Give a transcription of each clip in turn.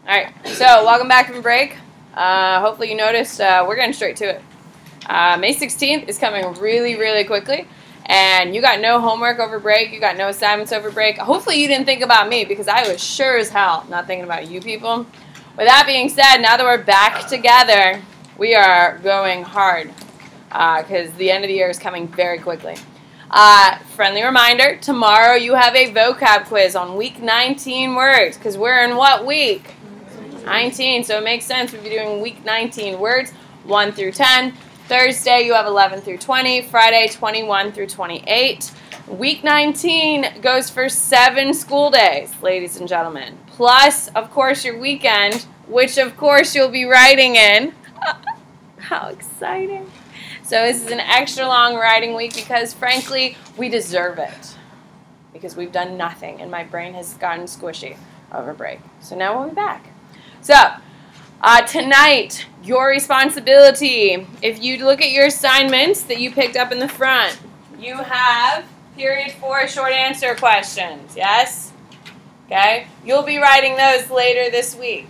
Alright, so welcome back from break. Hopefully you noticed we're getting straight to it. May 16th is coming really, really quickly. And you got no homework over break. You got no assignments over break. Hopefully you didn't think about me because I was sure as hell not thinking about you people. With that being said, now that we're back together, we are going hard because the end of the year is coming very quickly. Friendly reminder, tomorrow you have a vocab quiz on week 19 words because we're in what week? 19, so it makes sense we'll be doing week 19 words, 1 through 10. Thursday you have 11 through 20, Friday 21 through 28. Week 19 goes for 7 school days, ladies and gentlemen. Plus, of course, your weekend, which of course you'll be writing in. How exciting. So this is an extra long writing week because, frankly, we deserve it. Because we've done nothing and my brain has gotten squishy over break. So now we'll be back. So, tonight, your responsibility, if you look at your assignments that you picked up in the front, you have period 4 short answer questions, yes? Okay? You'll be writing those later this week.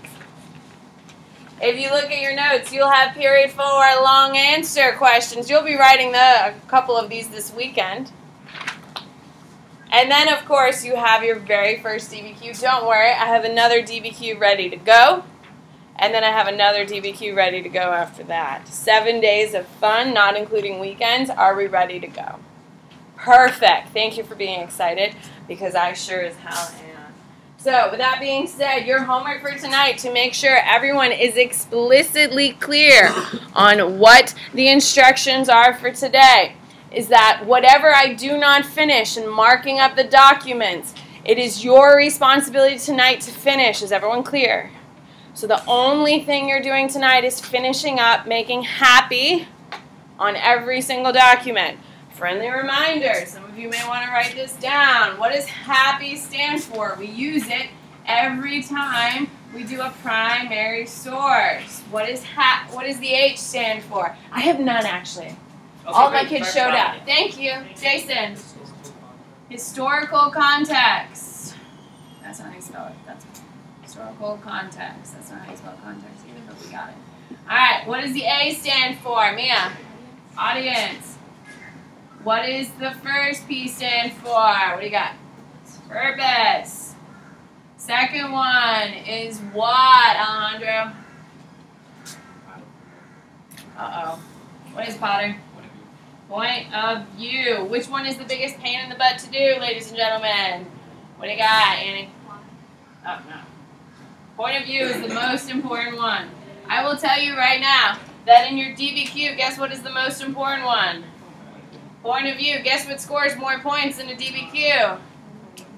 If you look at your notes, you'll have period 4 long answer questions. You'll be writing a couple of these this weekend. And then, of course, you have your very first DBQ. Don't worry, I have another DBQ ready to go. And then I have another DBQ ready to go after that. 7 days of fun, not including weekends. Are we ready to go? Perfect. Thank you for being excited, because I sure as hell am. So, with that being said, your homework for tonight, to make sure everyone is explicitly clear on what the instructions are for today, is that whatever I do not finish in marking up the documents, it is your responsibility tonight to finish. Is everyone clear? So the only thing you're doing tonight is finishing up, making happy on every single document. Friendly reminder, some of you may want to write this down. What does happy stand for? We use it every time we do a primary source. What does the H stand for? I have none, actually. All my kids showed up. Thank you. Jason. Historical context. That's not how you spell it. That's historical context. That's not how you spell context either, but we got it. Alright, what does the A stand for? Mia. Audience. What does the first P stand for? What do you got? Purpose. Second one is what, Alejandro? Uh-oh. What is Potter? Point of view. Which one is the biggest pain in the butt to do, ladies and gentlemen? What do you got, Annie? Oh, no. Point of view is the most important one. I will tell you right now that in your DBQ, guess what is the most important one? Point of view. Guess what scores more points in a DBQ?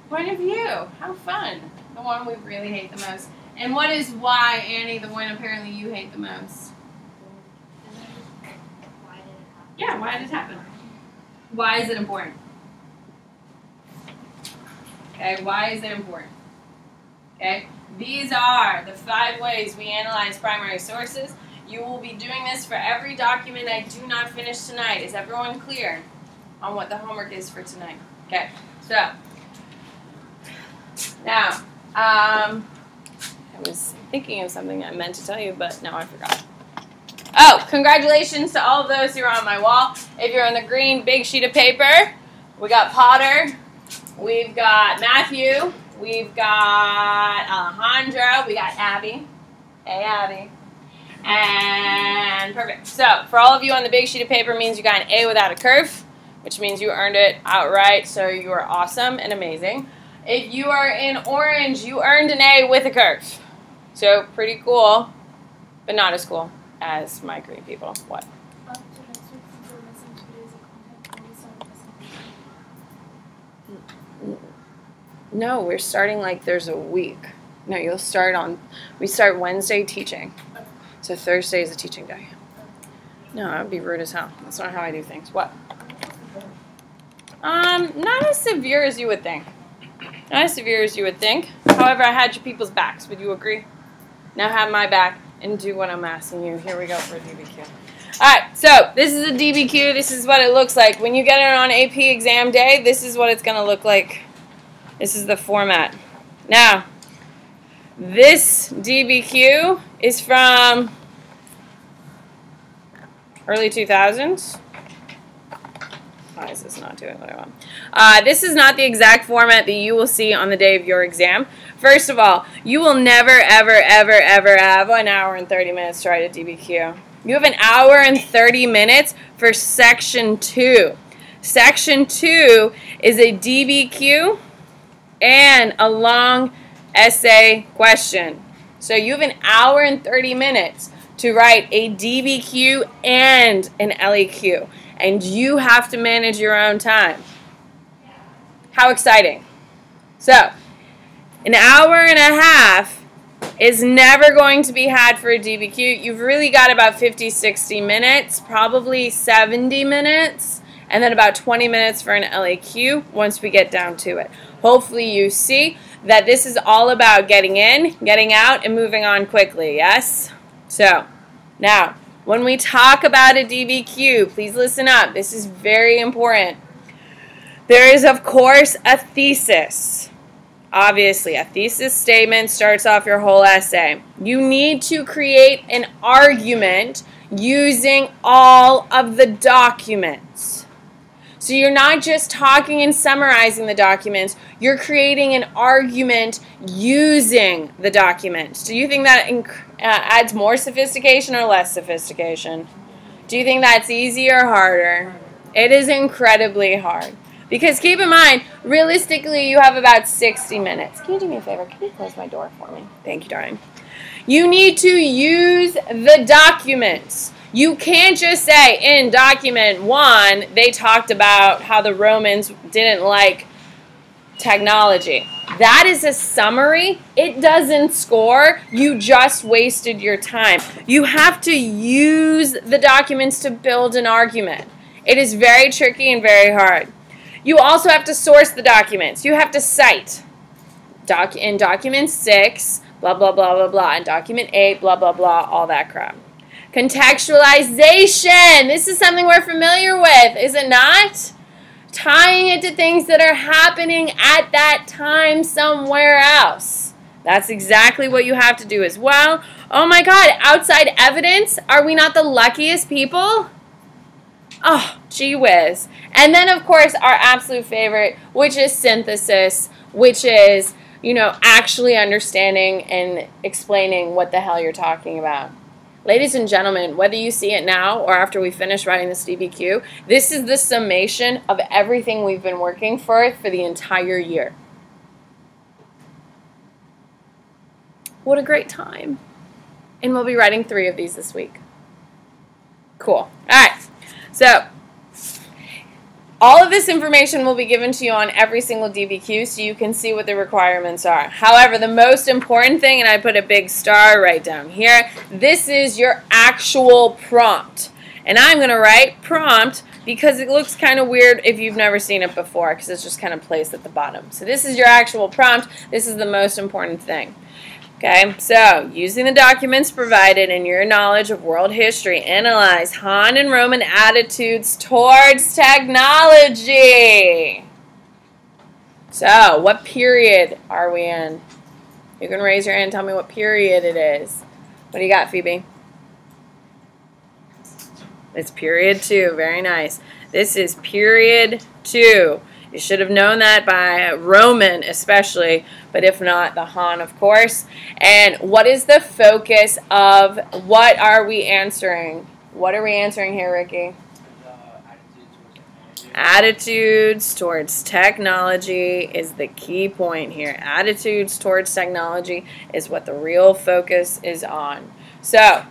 Point of view. How fun. The one we really hate the most. And what is why, Annie, the one apparently you hate the most? Yeah, why did it happen? Why is it important? Okay, why is it important? Okay, these are the 5 ways we analyze primary sources. You will be doing this for every document I do not finish tonight. Is everyone clear on what the homework is for tonight? Okay, so now, I was thinking of something I meant to tell you, but now I forgot. Oh, congratulations to all of those who are on my wall. If you're on the green big sheet of paper, we got Potter, we've got Matthew, we've got Alejandro, we got Abby. Hey, Abby. And perfect. So, for all of you on the big sheet of paper means you got an A without a curve, which means you earned it outright, so you are awesome and amazing. If you are in orange, you earned an A with a curve. So, pretty cool, but not as cool as my green people. What? No, we're starting like there's a week. No, you'll start on, we start Wednesday teaching. So Thursday is a teaching day. No, that would be rude as hell. That's not how I do things. What? Not as severe as you would think. Not as severe as you would think. However, I had your people's backs. Would you agree? Now have my back and do what I'm asking you. Here we go for a DBQ. Alright, so this is a DBQ. This is what it looks like. When you get it on AP exam day, this is what it's going to look like. This is the format. Now, This DBQ is from early 2000s. Why is this not doing what I want? This is not the exact format that you will see on the day of your exam. First of all, you will never, ever, ever, ever have 1 hour and 30 minutes to write a DBQ. You have 1 hour and 30 minutes for Section 2. Section 2 is a DBQ and a long essay question. So you have 1 hour and 30 minutes to write a DBQ and an LEQ. And you have to manage your own time. How exciting. So, 1 hour and a half is never going to be had for a DBQ. You've really got about 50, 60 minutes, probably 70 minutes, and then about 20 minutes for an LEQ once we get down to it. Hopefully you see that this is all about getting in, getting out, and moving on quickly, yes? So, now, when we talk about a DBQ, please listen up. This is very important. There is, of course, a thesis. Obviously, a thesis statement starts off your whole essay. You need to create an argument using all of the documents. So you're not just talking and summarizing the documents, you're creating an argument using the documents. Do you think that adds more sophistication or less sophistication? Do you think that's easy or harder? It is incredibly hard. Because keep in mind, realistically, you have about 60 minutes. Can you do me a favor? Can you close my door for me? Thank you, darling. You need to use the documents. You can't just say, in document 1, they talked about how the Romans didn't like technology. That is a summary. It doesn't score. You just wasted your time. You have to use the documents to build an argument. It is very tricky and very hard. You also have to source the documents. You have to cite. In document 6, blah, blah, blah, blah, blah. In document 8, blah, blah, blah, all that crap. Contextualization. This is something we're familiar with, is it not? Tying it to things that are happening at that time somewhere else. That's exactly what you have to do as well. Oh my God, outside evidence? Are we not the luckiest people? Oh, gee whiz. And then, of course, our absolute favorite, which is synthesis, which is, you know, actually understanding and explaining what the hell you're talking about. Ladies and gentlemen, whether you see it now or after we finish writing this DBQ, this is the summation of everything we've been working for the entire year. What a great time. And we'll be writing 3 of these this week. Cool. All right. So, all of this information will be given to you on every single DBQ so you can see what the requirements are. However, the most important thing, and I put a big star right down here, this is your actual prompt. And I'm going to write prompt because it looks kind of weird if you've never seen it before because it's just kind of placed at the bottom. So this is your actual prompt. This is the most important thing. Okay, so using the documents provided in your knowledge of world history, analyze Han and Roman attitudes towards technology. So, what period are we in? You can raise your hand and tell me what period it is. What do you got, Phoebe? It's period 2. Very nice. This is period 2. You should have known that by Roman especially, but if not, the Han, of course. And what is the focus of what are we answering? What are we answering here, Ricky? Attitudes towards technology is the key point here. Attitudes towards technology is what the real focus is on. So,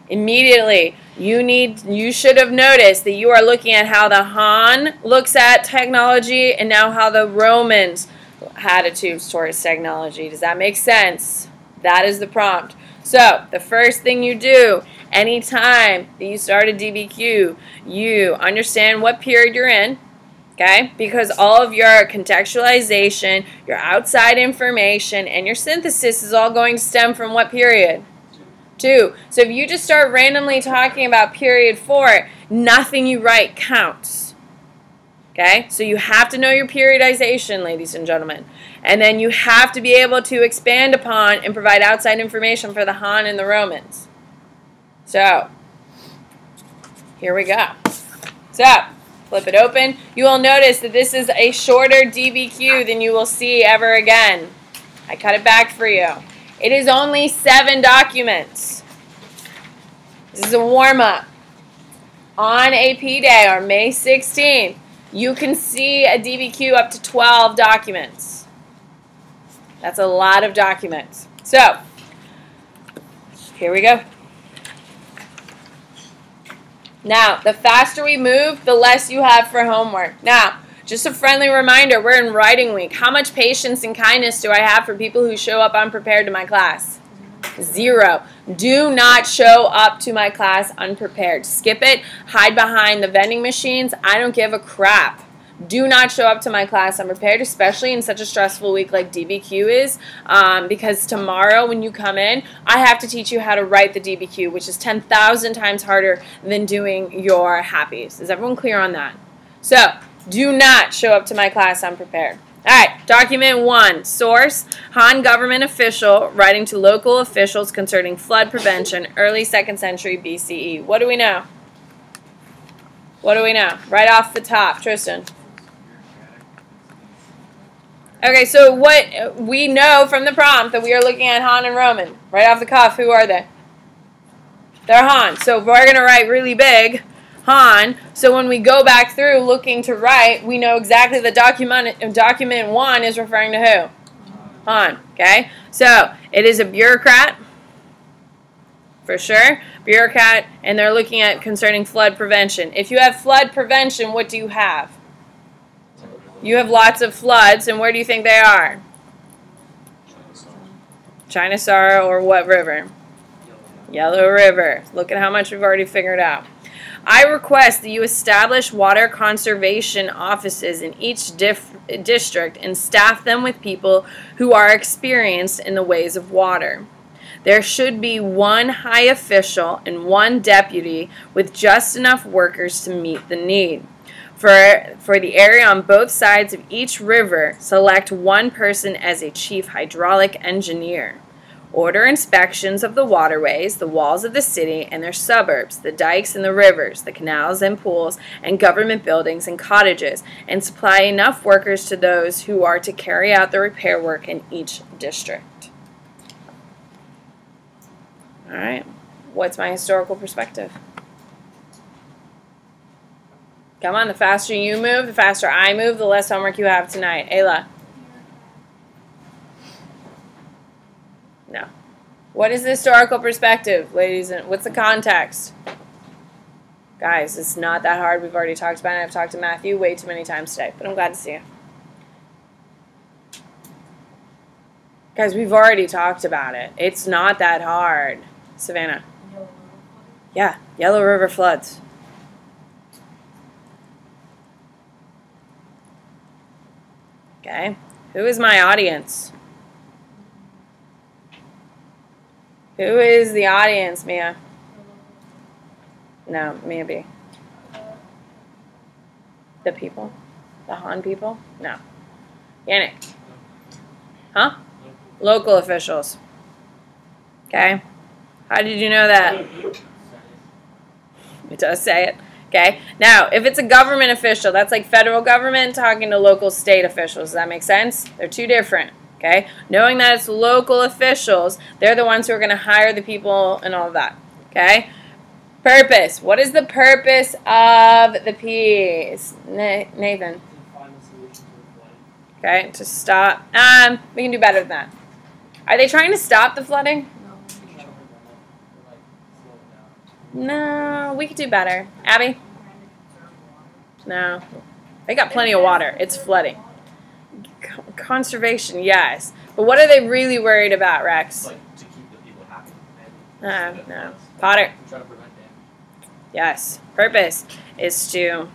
immediately, you should have noticed that you are looking at how the Han looks at technology and now how the Romans attitudes towards technology. Does that make sense? That is the prompt. So, the first thing you do anytime that you start a DBQ, you understand what period you're in, okay? Because all of your contextualization, your outside information, and your synthesis is all going to stem from what period? 2. So if you just start randomly talking about period 4, nothing you write counts. Okay, so you have to know your periodization, ladies and gentlemen. And then you have to be able to expand upon and provide outside information for the Han and the Romans. So, here we go. So, flip it open. You will notice that this is a shorter DBQ than you will see ever again. I cut it back for you. It is only 7 documents. This is a warm-up. On AP Day, or May 16th, you can see a DBQ up to 12 documents. That's a lot of documents. So, here we go. Now, the faster we move, the less you have for homework. Now, just a friendly reminder, we're in writing week. How much patience and kindness do I have for people who show up unprepared to my class? 0. Do not show up to my class unprepared. Skip it. Hide behind the vending machines. I don't give a crap. Do not show up to my class unprepared, especially in such a stressful week like DBQ is, because tomorrow when you come in, I have to teach you how to write the DBQ, which is 10,000 times harder than doing your happies. Is everyone clear on that? So, do not show up to my class unprepared. All right, document 1, source, Han government official writing to local officials concerning flood prevention, early 2nd century BCE. What do we know? What do we know? Right off the top, Tristan. Okay, so what we know from the prompt that we are looking at Han and Roman. Right off the cuff, who are they? They're Han. So if we're going to write really big, Han. So when we go back through looking to write, we know exactly the document 1 is referring to who? Han. Okay? So it is a bureaucrat, for sure. Bureaucrat, and they're looking at concerning flood prevention. If you have flood prevention, what do you have? You have lots of floods, and where do you think they are? China Sara or what river? Yellow River. Look at how much we've already figured out. I request that you establish water conservation offices in each district and staff them with people who are experienced in the ways of water. There should be 1 high official and 1 deputy with just enough workers to meet the need. For the area on both sides of each river, select 1 person as a chief hydraulic engineer. Order inspections of the waterways, the walls of the city and their suburbs, the dikes and the rivers, the canals and pools, and government buildings and cottages, and supply enough workers to those who are to carry out the repair work in each district. All right, what's my historical perspective? Come on, the faster you move, the faster I move, the less homework you have tonight. Ayla. No. What is the historical perspective, ladies? And what's the context? Guys, it's not that hard. We've already talked about it. I've talked to Matthew way too many times today, but I'm glad to see you. Guys, we've already talked about it. It's not that hard. Savannah. Yeah, Yellow River floods. Okay. Who is my audience? Who is the audience, Mia? No, maybe. The people? The Han people? No. Yannick. Huh? Local officials. Okay. How did you know that? It does say it. Okay. Now, if it's a government official, that's like federal government talking to local state officials. Does that make sense? They're two different. Okay. Knowing that it's local officials, they're the ones who are going to hire the people and all of that. Okay. Purpose. What is the purpose of the piece? Nathan. Okay. To stop. We can do better than that. Are they trying to stop the flooding? No, we could do better. Abby? No. They got plenty of water. It's flooding. Conservation, yes. But what are they really worried about, Rex? Like, to keep the people happy. No. Potter? Trying to prevent damage. Yes. Purpose is to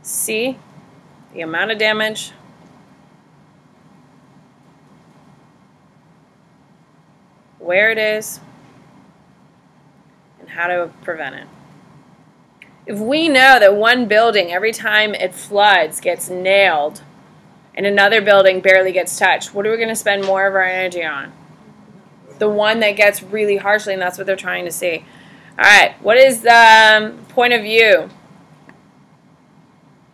see the amount of damage, where it is, and how to prevent it. If we know that one building, every time it floods, gets nailed, and another building barely gets touched, what are we going to spend more of our energy on? The one that gets really harshly, and that's what they're trying to see. All right, what is the point of view?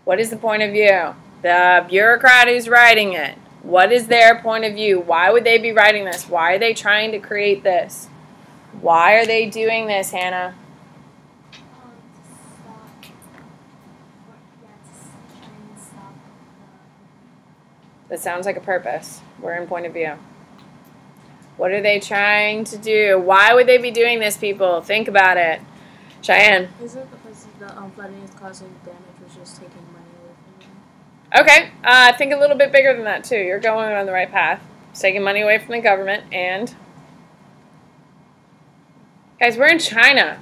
What is the point of view? The bureaucrat who's writing it. What is their point of view? Why would they be writing this? Why are they trying to create this? Why are they doing this, Hannah? That sounds like a purpose. We're in point of view. What are they trying to do? Why would they be doing this, people? Think about it. Cheyenne. Is it because the flooding is causing damage, or just taking money away from them? Okay, think a little bit bigger than that, too. You're going on the right path. It's taking money away from the government, and... Guys, we're in China.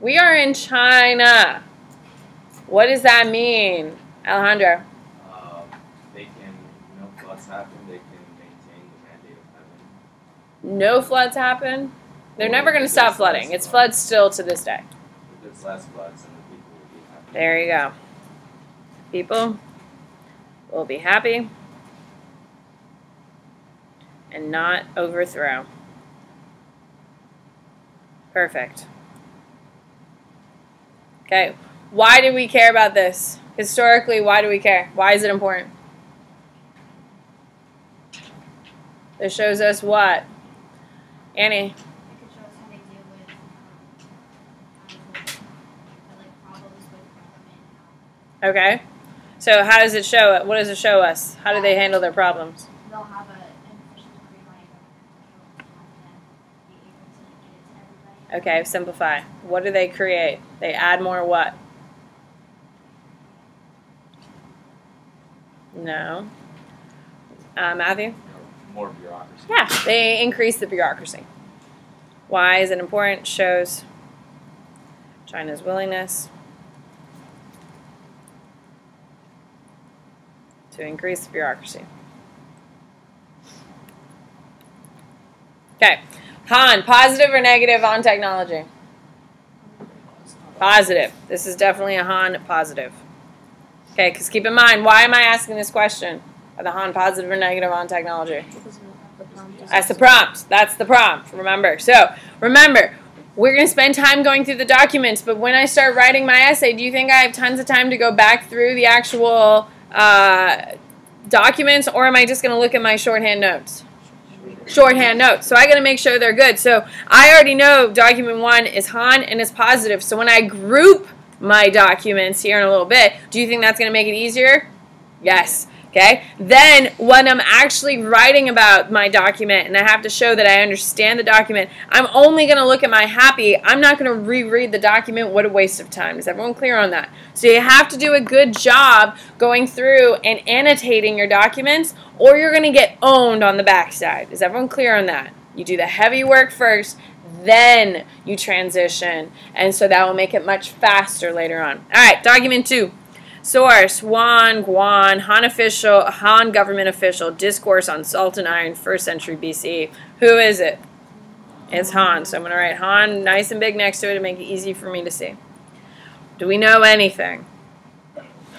We are in China. What does that mean, Alejandro? They can, no floods happen, they can maintain the mandate of heaven. No floods happen? They're never going to stop flooding. It's floods still to this day. If there's less floods, then the people will be happy. There you go. People will be happy and not overthrow. Perfect. Okay. Why do we care about this? Historically, why do we care? Why is it important? This shows us what? Annie? It could show us how they deal with like problems with government. Okay. So how does it show it? What does it show us? How do they handle their problems? They'll have an official degree by a government official and then be able to get it to everybody. Okay, simplify. What do they create? They add more what? No. Matthew? More bureaucracy. Yeah, they increase the bureaucracy. Why is it important? Shows China's willingness to increase the bureaucracy. Okay. Han, positive or negative on technology? Positive. This is definitely a Han positive. Okay, because keep in mind, why am I asking this question? Are the Han positive or negative on technology? Because the prompt is That's the prompt. That's the prompt, remember. So, remember, we're going to spend time going through the documents, but when I start writing my essay, do you think I have tons of time to go back through the actual documents, or am I just going to look at my shorthand notes? Shorthand notes. So I got to make sure they're good. So I already know document 1 is Han and it's positive. So when I group my documents here in a little bit, do you think that's going to make it easier? Yes. Okay. Then when I'm actually writing about my document and I have to show that I understand the document, I'm only going to look at my happy. I'm not going to reread the document. What a waste of time. Is everyone clear on that? So you have to do a good job going through and annotating your documents, or you're going to get owned on the backside. Is everyone clear on that? You do the heavy work first, then you transition, and so that will make it much faster later on. All right, document 2. Source, Guan, Han government official, discourse on salt and iron, 1st century BC. Who is it? It's Han. So I'm going to write Han nice and big next to it to make it easy for me to see. Do we know anything?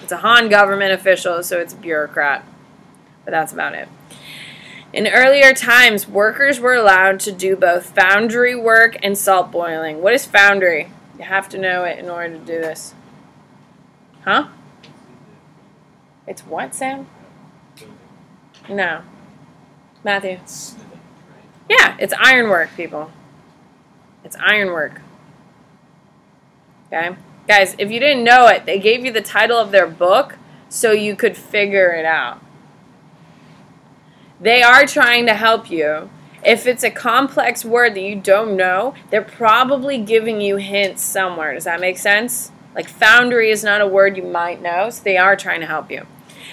It's a Han government official, so it's a bureaucrat. But that's about it. In earlier times, workers were allowed to do both foundry work and salt boiling. What is foundry? You have to know it in order to do this. Huh? It's what, Sam? No. Matthew? Yeah, it's ironwork, people. It's ironwork. Okay? Guys, if you didn't know it, they gave you the title of their book so you could figure it out. They are trying to help you. If it's a complex word that you don't know, they're probably giving you hints somewhere. Does that make sense? Like foundry is not a word you might know, so they are trying to help you.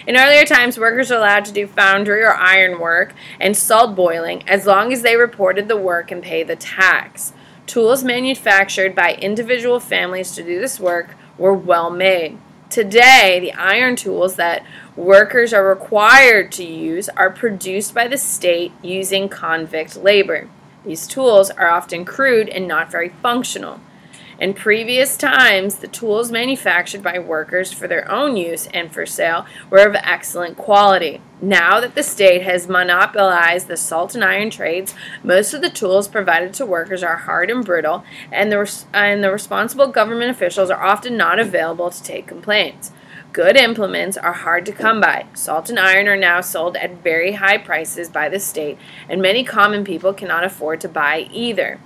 In earlier times, workers were allowed to do foundry or iron work and salt boiling as long as they reported the work and paid the tax. Tools manufactured by individual families to do this work were well made. Today, the iron tools that workers are required to use are produced by the state using convict labor. These tools are often crude and not very functional. In previous times, the tools manufactured by workers for their own use and for sale were of excellent quality. Now that the state has monopolized the salt and iron trades, most of the tools provided to workers are hard and brittle, and the responsible government officials are often not available to take complaints. Good implements are hard to come by. Salt and iron are now sold at very high prices by the state, and many common people cannot afford to buy either.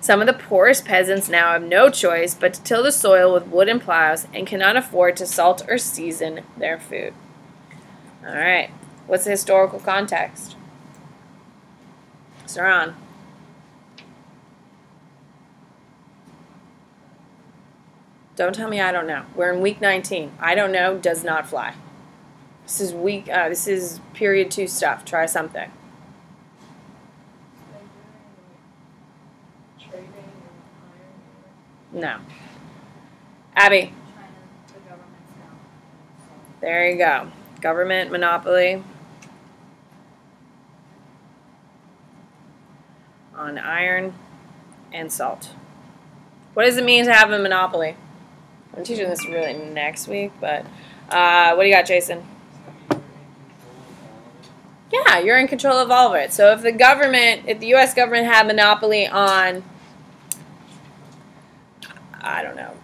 Some of the poorest peasants now have no choice but to till the soil with wooden plows and cannot afford to salt or season their food. All right, what's the historical context? Saran. Don't tell me I don't know. We're in week 19. I don't know does not fly. This is this is period 2 stuff. Try something. No. Abby. The government's down. There you go. Government monopoly on iron and salt. What does it mean to have a monopoly? I'm teaching this really next week, but what do you got, Jason? Yeah, you're in control of all of it. So if the U.S. government had monopoly on, I don't know,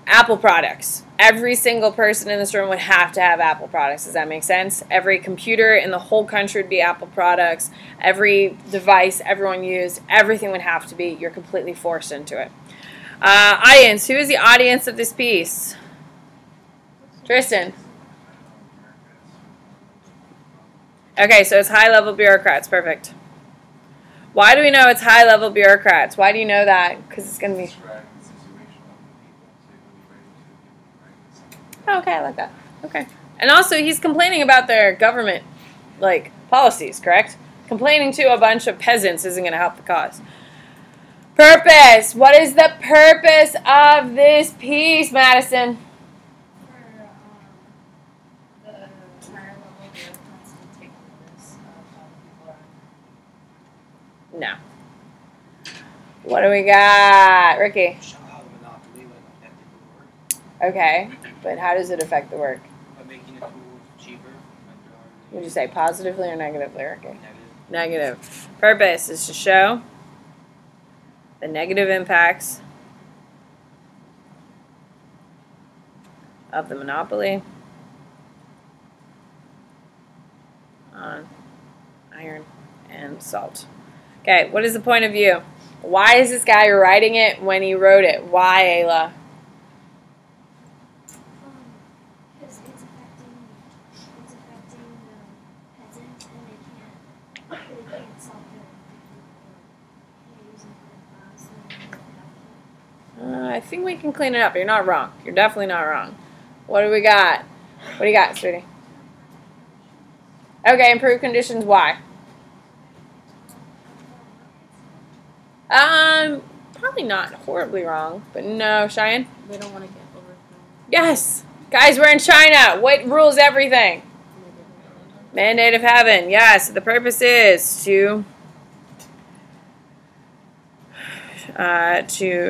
Apple products, every single person in this room would have to have Apple products. Does that make sense? Every computer in the whole country would be Apple products. Every device everyone used, everything would have to be. You're completely forced into it. Audience, who is the audience of this piece? Tristan. Okay, so it's high-level bureaucrats. Perfect. Why do we know it's high-level bureaucrats? Why do you know that? Because it's going to be... Oh, okay, I like that. Okay. And also, he's complaining about their government, policies, correct? Complaining to a bunch of peasants isn't going to help the cause. Purpose. What is the purpose of this piece, Madison? For the higher level bureaucrats to take notice of how the people are. No. What do we got? Ricky. Okay, but how does it affect the work? By making the tools cheaper. Would you say positively or negatively, Ricky? Negative. Purpose is to show the negative impacts of the monopoly on iron and salt. Okay, what is the point of view? Why is this guy writing it when he wrote it? Why, Ayla? Because it's affecting the peasants, and they can't solve their using the class. I think we can clean it up. You're not wrong. You're definitely not wrong. What do we got? What do you got, sweetie? Okay, improved conditions. Why? Probably not horribly wrong, but no, Cheyenne? They don't want to get overthrown. Yes. Guys, we're in China. What rules everything? Mandate of heaven. Yes, the purpose is to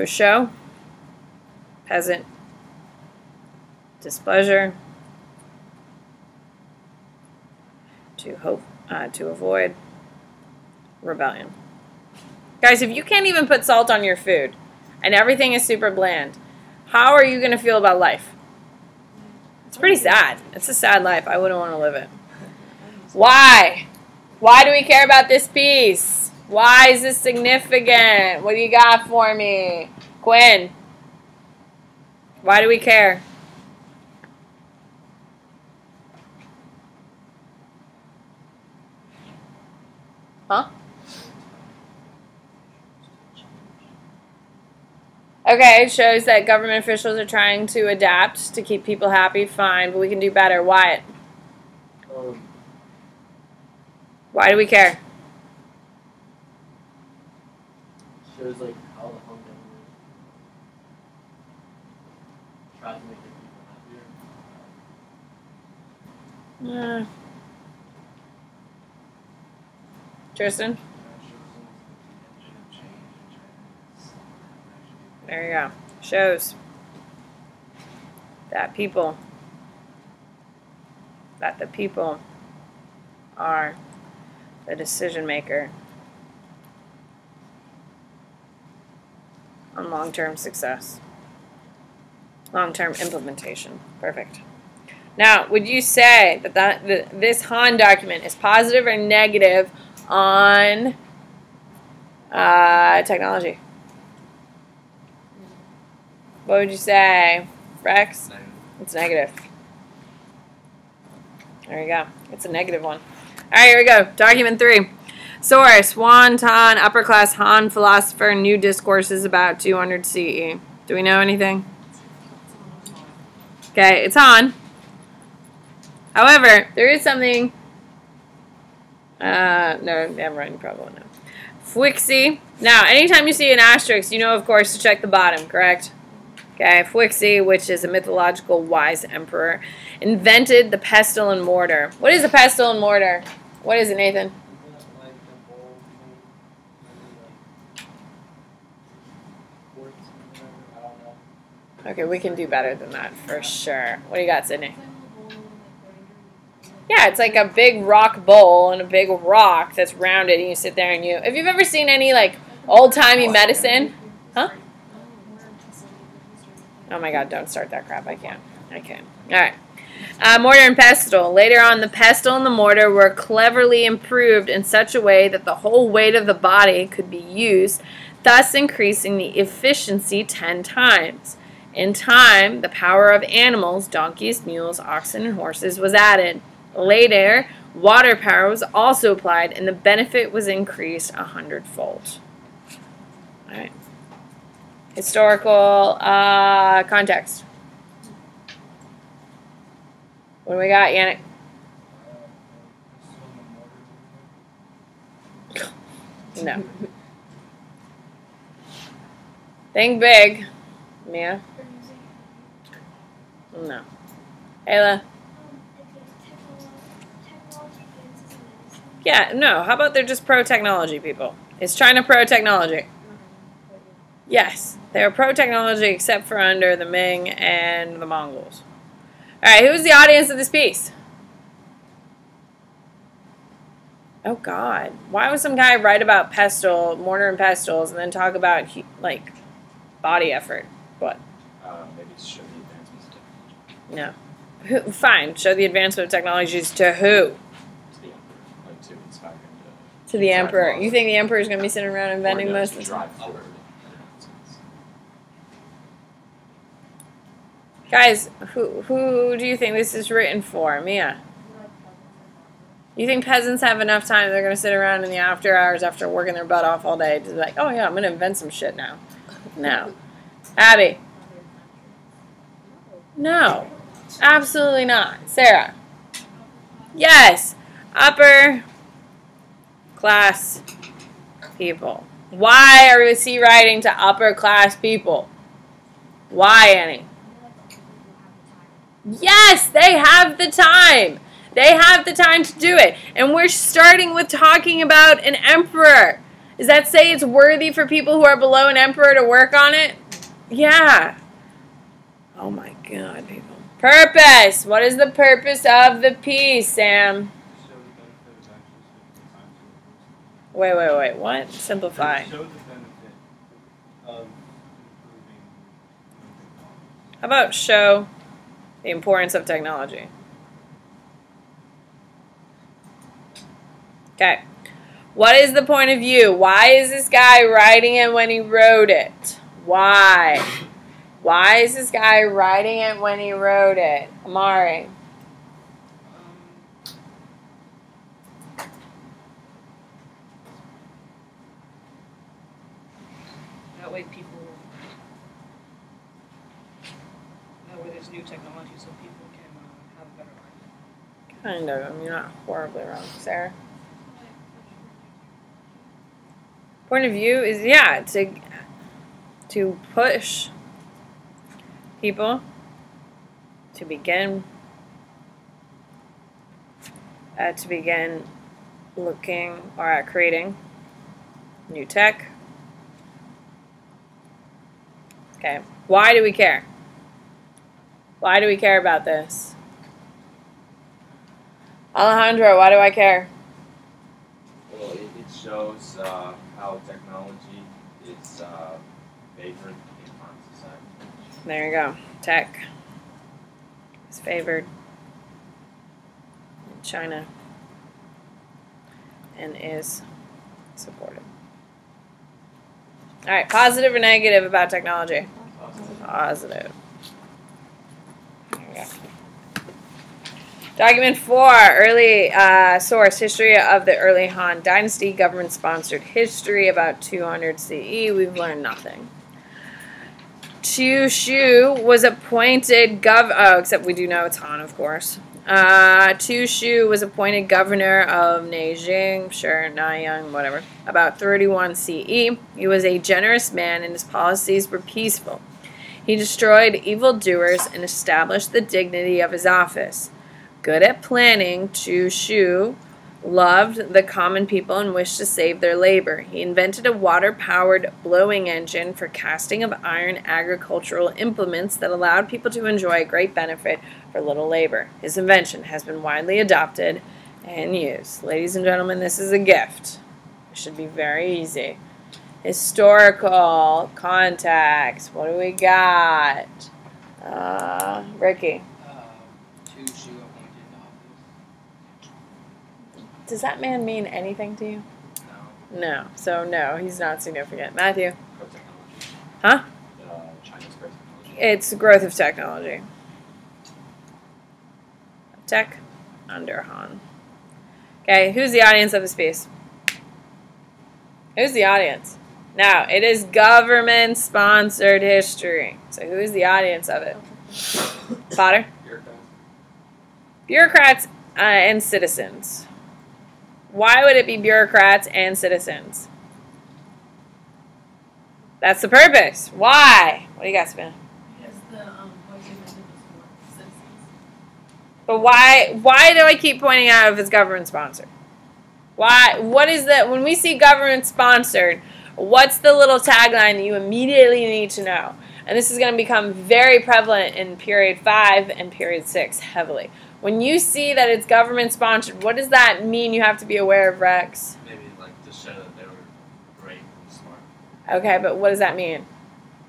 show peasant displeasure, to avoid rebellion. Guys, if you can't even put salt on your food and everything is super bland, how are you going to feel about life? It's pretty sad. It's a sad life. I wouldn't want to live it. Why? Why do we care about this piece? Why is this significant? What do you got for me? Quinn? Why do we care? Huh? Okay, it shows that government officials are trying to adapt to keep people happy. Fine, but we can do better. Wyatt? Why do we care? Shows like how the home government tries to make their people happier. Tristan? There you go. shows that the people are the decision maker on long-term success, long-term implementation. Perfect. Now, would you say that this Han document is positive or negative on technology? What would you say, Rex? It's negative. There you go. It's a negative one. All right, here we go. Document 3. Source: Wonton, upper class Han philosopher, new discourses about 200 CE. Do we know anything? Okay, it's Han. However, there is something. No, never mind. You probably won't know. Fuixi. Now, anytime you see an asterisk, you know, of course, to check the bottom, correct? Okay, Fuixi, which is a mythological wise emperor, invented the pestle and mortar. What is a pestle and mortar? What is it, Nathan? Okay, we can do better than that for sure. What do you got, Sydney? Yeah, it's like a big rock bowl and a big rock that's rounded, and you sit there and you. If you've ever seen any like old-timey medicine, huh? Oh my God! Don't start that crap. I can't. All right. Mortar and pestle. Later on, the pestle and the mortar were cleverly improved in such a way that the whole weight of the body could be used, thus increasing the efficiency 10 times. In time, the power of animals, donkeys, mules, oxen, and horses, was added. Later, water power was also applied, and the benefit was increased 100-fold. All right. Historical context. What do we got, Yannick? No. Think big. Mia? No. Ayla? Yeah, no. How about they're just pro-technology people? Is China pro-technology? Yes. They're pro-technology except for under the Ming and the Mongols. All right, who's the audience of this piece? Oh, God. Why would some guy write about mortar and pestles, and then talk about, like, body effort? What? Maybe to show the advancements of technology. No. Fine. Show the advancement of technologies to who? To the emperor. Like, to inspire him to the emperor. You think the emperor is going to be sitting around inventing most of the drive forward advancements. Guys, who do you think this is written for? Mia? You think peasants have enough time they're going to sit around in the after hours after working their butt off all day to be like, oh yeah, I'm going to invent some shit now? No. Abby? No. Absolutely not. Sarah? Yes. Upper class people. Why are we writing to upper class people? Why, Annie? Yes, they have the time. They have the time to do it. And we're starting with talking about an emperor. Does that say it's worthy for people who are below an emperor to work on it? Yeah. Oh my God, people. Purpose. What is the purpose of the piece, Sam? Wait. What? Simplify. Show the benefit of improving. How about show the importance of technology? Okay. What is the point of view? Why is this guy writing it when he wrote it? Why? Why is this guy writing it when he wrote it? Amari. That way there's new technology so people can have a better life. Kind of. I mean, you're not horribly wrong, Sarah. Point of view is, yeah, to push people to begin looking or at creating new tech. Okay. Why do we care? Why do we care about this? Alejandro, why do I care? Well, it shows how technology is favored in our society. There you go. Tech is favored in China and is supported. All right, positive or negative about technology? Positive. There you go. Document 4, early source, history of the early Han Dynasty, government-sponsored history, about 200 CE. We've learned nothing. Chu Shu was appointed except we do know it's Han, of course. Chu Shu was appointed governor of Nanjing, sure, Nanyang, whatever, about 31 CE. He was a generous man and his policies were peaceful. He destroyed evildoers and established the dignity of his office. Good at planning, Chu Shu loved the common people and wished to save their labor. He invented a water-powered blowing engine for casting of iron agricultural implements that allowed people to enjoy great benefit for little labor. His invention has been widely adopted and used. Ladies and gentlemen, this is a gift. It should be very easy. Historical context. What do we got? Ricky. Does that man mean anything to you? No. No. So no, he's not significant. Matthew? Growth technology. Huh? China's growth technology. It's growth of technology. Tech under Han. Okay, who's the audience of this piece? Who's the audience? Now, it is government-sponsored history. So who's the audience of it? Potter? Bureaucrats and citizens. Why would it be bureaucrats and citizens? That's the purpose. Why? What do you got, Savannah? Because the voice amendment was for citizens. But why do I keep pointing out if it's government sponsored? Why? What is that? When we see government sponsored, what's the little tagline that you immediately need to know? And this is going to become very prevalent in period 5 and period 6 heavily. When you see that it's government sponsored, what does that mean you have to be aware of, Rex? Maybe like to show that they were great and smart. Okay, but what does that mean?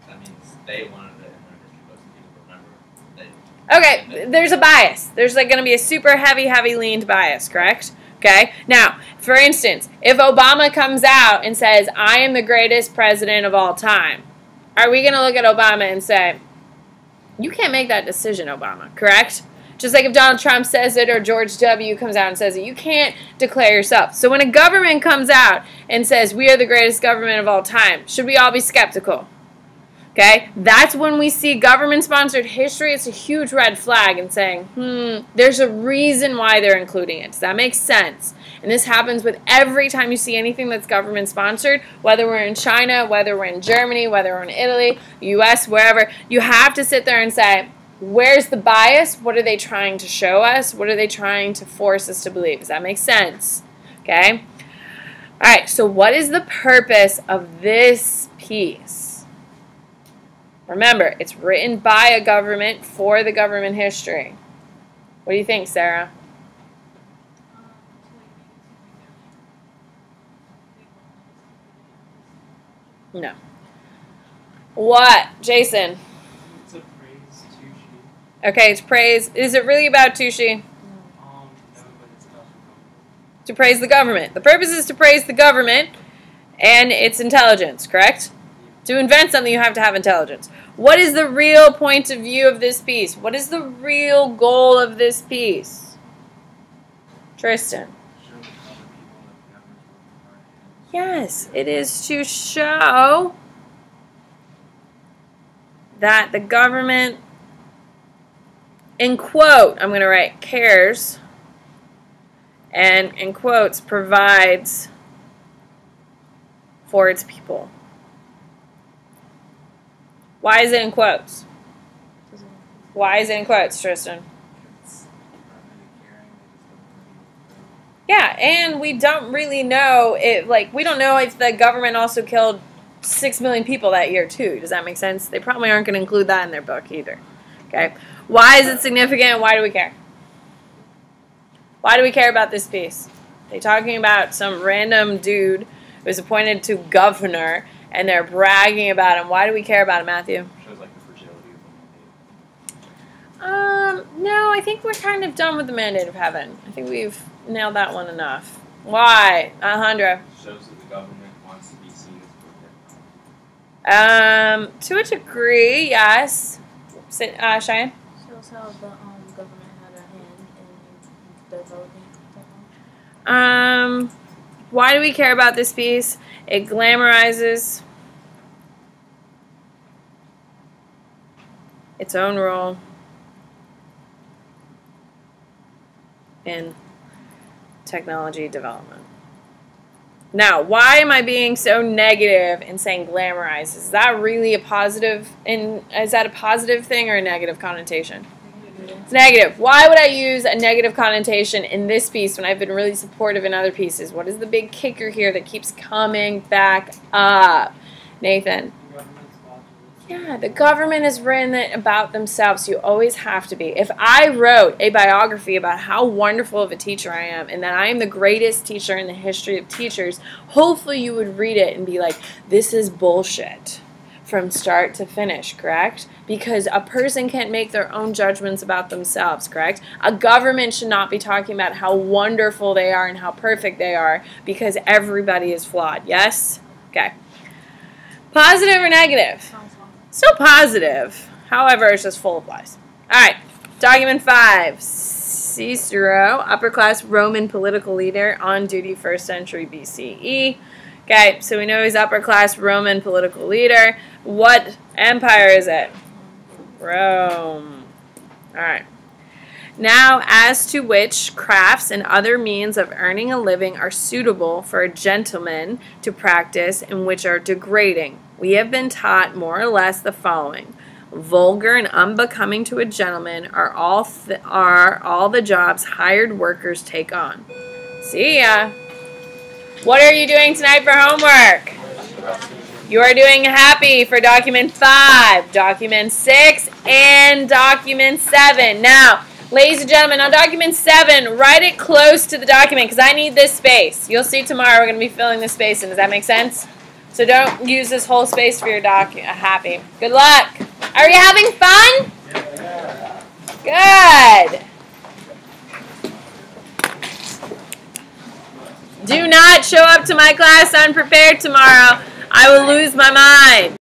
That means they wanted it in their history books so people remember. Okay, there's a bias. There's like going to be a super heavy leaned bias, correct? Okay, now, for instance, if Obama comes out and says, I am the greatest president of all time, are we going to look at Obama and say, you can't make that decision, Obama, correct? Just like if Donald Trump says it or George W. comes out and says it, you can't declare yourself. So when a government comes out and says, we are the greatest government of all time, should we all be skeptical? Okay, that's when we see government-sponsored history. It's a huge red flag and saying, there's a reason why they're including it. Does that make sense? And this happens with every time you see anything that's government-sponsored, whether we're in China, whether we're in Germany, whether we're in Italy, US, wherever. You have to sit there and say, where's the bias? What are they trying to show us? What are they trying to force us to believe? Does that make sense? Okay? All right, so what is the purpose of this piece? Remember, it's written by a government for the government history. What do you think, Sarah? No. What? Jason? It's a praise Tushi. Okay, it's praise. Is it really about Tushi? No, but it's about To praise the government. The purpose is to praise the government and its intelligence, correct? To invent something, you have to have intelligence. What is the real point of view of this piece? What is the real goal of this piece? Tristan. Yes, it is to show that the government, in quote, I'm going to write cares, and in quotes, provides for its people. Why is it in quotes? Why is it in quotes, Tristan? Yeah, and we don't really know we don't know if the government also killed 6 million people that year too. Does that make sense? They probably aren't going to include that in their book either. Okay. Why is it significant? Why do we care? Why do we care about this piece? They're talking about some random dude who was appointed to governor, and they're bragging about him. Why do we care about him, Matthew? Shows like the fragility of the mandate. No, I think we're kind of done with the mandate of heaven. I think we've nailed that one enough. Why, Alejandra? Shows that the government wants to be seen as perfect. To a degree, yes. Cheyenne? Shows how the government had a hand in developing technology. Why do we care about this piece? It glamorizes its own role in technology development. Now, why am I being so negative and saying glamorize? Is that really a positive? Is that a positive thing or a negative connotation? It's negative. Why would I use a negative connotation in this piece when I've been really supportive in other pieces? What is the big kicker here that keeps coming back up? Nathan. Yeah, the government has written it about themselves. You always have to be. If I wrote a biography about how wonderful of a teacher I am and that I am the greatest teacher in the history of teachers, hopefully you would read it and be like, this is bullshit from start to finish, correct? Because a person can't make their own judgments about themselves, correct? A government should not be talking about how wonderful they are and how perfect they are because everybody is flawed, yes? Okay. Positive or negative? So positive. However, it's just full of lies. All right. Document 5. Cicero, upper-class Roman political leader on duty 1st century BCE. Okay, so we know he's upper-class Roman political leader. What empire is it? Rome. All right. Now, as to which crafts and other means of earning a living are suitable for a gentleman to practice and which are degrading, we have been taught more or less the following. Vulgar and unbecoming to a gentleman are all the jobs hired workers take on. See ya. What are you doing tonight for homework? You are doing happy for document 5, document 6, and document 7. Now, ladies and gentlemen, on document 7, write it close to the document because I need this space. You'll see tomorrow we're going to be filling this space in. Does that make sense? So don't use this whole space for your happy. Good luck. Are you having fun? Good. Do not show up to my class unprepared tomorrow. I will lose my mind.